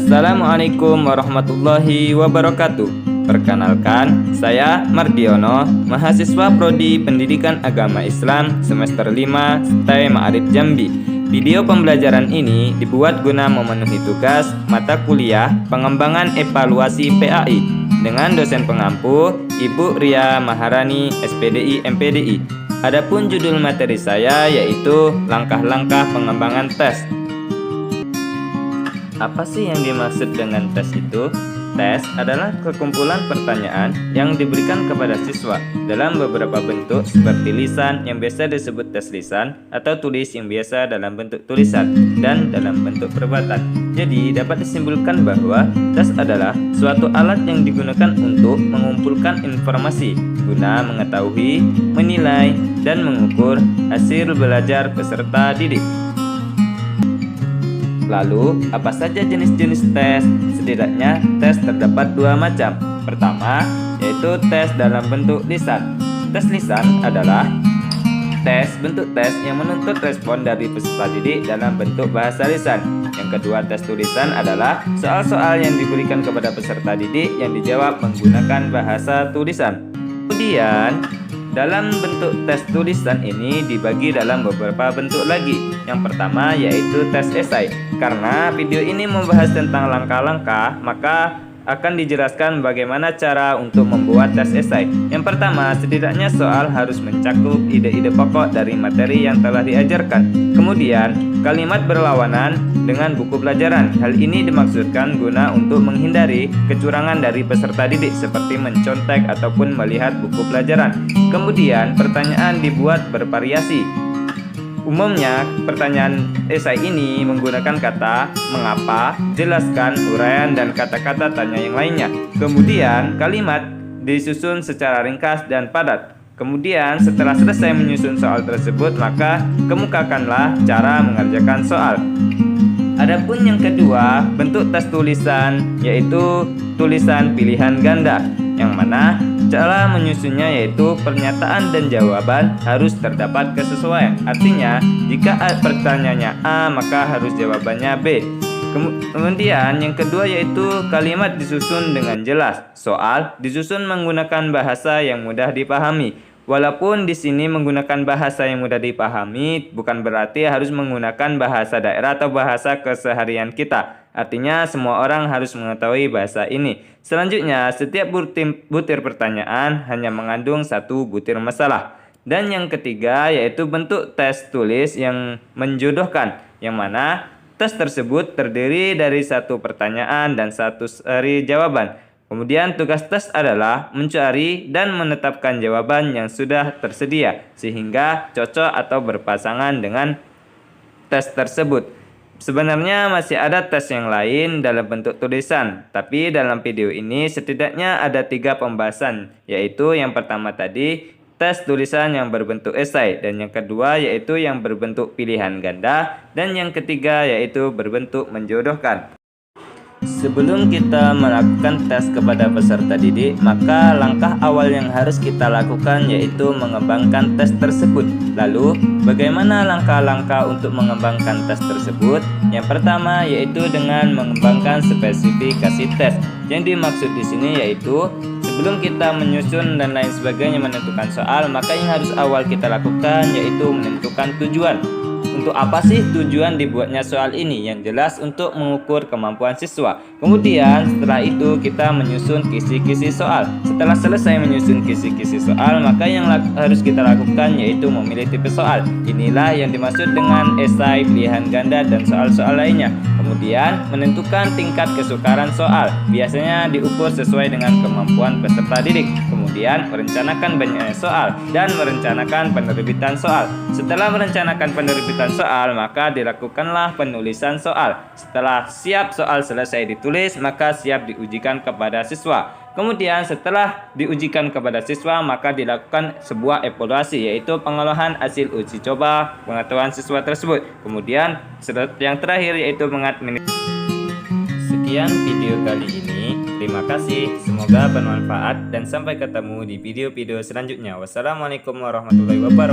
Assalamualaikum warahmatullahi wabarakatuh. Perkenalkan, saya Mardiono, mahasiswa Prodi Pendidikan Agama Islam semester 5 STAI Ma'arif Jambi. Video pembelajaran ini dibuat guna memenuhi tugas mata kuliah pengembangan evaluasi PAI dengan dosen pengampu Ibu Ria Maharani, SPDI MPDI. Adapun judul materi saya yaitu langkah-langkah pengembangan tes. Apa sih yang dimaksud dengan tes itu? Tes adalah kekumpulan pertanyaan yang diberikan kepada siswa dalam beberapa bentuk seperti lisan yang biasa disebut tes lisan atau tulis yang biasa dalam bentuk tulisan dan dalam bentuk perbuatan. Jadi dapat disimpulkan bahwa tes adalah suatu alat yang digunakan untuk mengumpulkan informasi guna mengetahui, menilai, dan mengukur hasil belajar peserta didik. Lalu, apa saja jenis-jenis tes? Setidaknya, tes terdapat dua macam. Pertama, yaitu tes dalam bentuk lisan. Tes lisan adalah bentuk tes yang menuntut respon dari peserta didik dalam bentuk bahasa lisan. Yang kedua, tes tulisan adalah soal-soal yang diberikan kepada peserta didik yang dijawab menggunakan bahasa tulisan. Kemudian, dalam bentuk tes tulisan ini dibagi dalam beberapa bentuk lagi. Yang pertama yaitu tes esai. Karena video ini membahas tentang langkah-langkah, maka akan dijelaskan bagaimana cara untuk membuat tes esai. Yang pertama, setidaknya soal harus mencakup ide-ide pokok dari materi yang telah diajarkan. Kemudian, kalimat berlawanan dengan buku pelajaran. Hal ini dimaksudkan guna untuk menghindari kecurangan dari peserta didik seperti mencontek ataupun melihat buku pelajaran. Kemudian, pertanyaan dibuat bervariasi. Umumnya, pertanyaan esai ini menggunakan kata mengapa, jelaskan, uraian, dan kata-kata tanya yang lainnya. Kemudian, kalimat disusun secara ringkas dan padat. Kemudian, setelah selesai menyusun soal tersebut, maka kemukakanlah cara mengerjakan soal. Adapun yang kedua, bentuk tes tulisan yaitu tulisan pilihan ganda, yang mana cara menyusunnya yaitu pernyataan dan jawaban harus terdapat kesesuaian. Artinya, jika pertanyaannya A, maka harus jawabannya B. Kemudian yang kedua yaitu kalimat disusun dengan jelas. Soal disusun menggunakan bahasa yang mudah dipahami. Walaupun di sini menggunakan bahasa yang mudah dipahami, bukan berarti harus menggunakan bahasa daerah atau bahasa keseharian kita. Artinya semua orang harus mengetahui bahasa ini. Selanjutnya, setiap butir pertanyaan hanya mengandung satu butir masalah. Dan yang ketiga yaitu bentuk tes tulis yang menjodohkan, yang mana tes tersebut terdiri dari satu pertanyaan dan satu seri jawaban. Kemudian tugas tes adalah mencari dan menetapkan jawaban yang sudah tersedia sehingga cocok atau berpasangan dengan tes tersebut. Sebenarnya masih ada tes yang lain dalam bentuk tulisan, tapi dalam video ini setidaknya ada 3 pembahasan, yaitu yang pertama tadi tes tulisan yang berbentuk esai, dan yang kedua yaitu yang berbentuk pilihan ganda, dan yang ketiga yaitu berbentuk menjodohkan. Sebelum kita melakukan tes kepada peserta didik, maka langkah awal yang harus kita lakukan yaitu mengembangkan tes tersebut. Lalu, bagaimana langkah-langkah untuk mengembangkan tes tersebut? Yang pertama yaitu dengan mengembangkan spesifikasi tes. Yang dimaksud di sini yaitu sebelum kita menyusun dan lain sebagainya menentukan soal, maka yang harus awal kita lakukan yaitu menentukan tujuan. Untuk apa sih tujuan dibuatnya soal ini? Yang jelas untuk mengukur kemampuan siswa. Kemudian setelah itu kita menyusun kisi-kisi soal. Setelah selesai menyusun kisi-kisi soal, maka yang harus kita lakukan yaitu memilih tipe soal. Inilah yang dimaksud dengan esai, pilihan ganda, dan soal-soal lainnya. Kemudian menentukan tingkat kesukaran soal. Biasanya diukur sesuai dengan kemampuan peserta didik. Kemudian merencanakan banyaknya soal dan merencanakan penerbitan soal. Setelah merencanakan penerbitan soal, maka dilakukanlah penulisan soal. Setelah siap soal selesai ditulis, maka siap diujikan kepada siswa. Kemudian setelah diujikan kepada siswa, maka dilakukan sebuah evaluasi, yaitu pengolahan hasil uji coba pengetahuan siswa tersebut. Kemudian yang terakhir yaitu mengadministrasi. Sekian video kali ini. Terima kasih. Semoga bermanfaat dan sampai ketemu di video-video selanjutnya. Wassalamualaikum warahmatullahi wabarakatuh.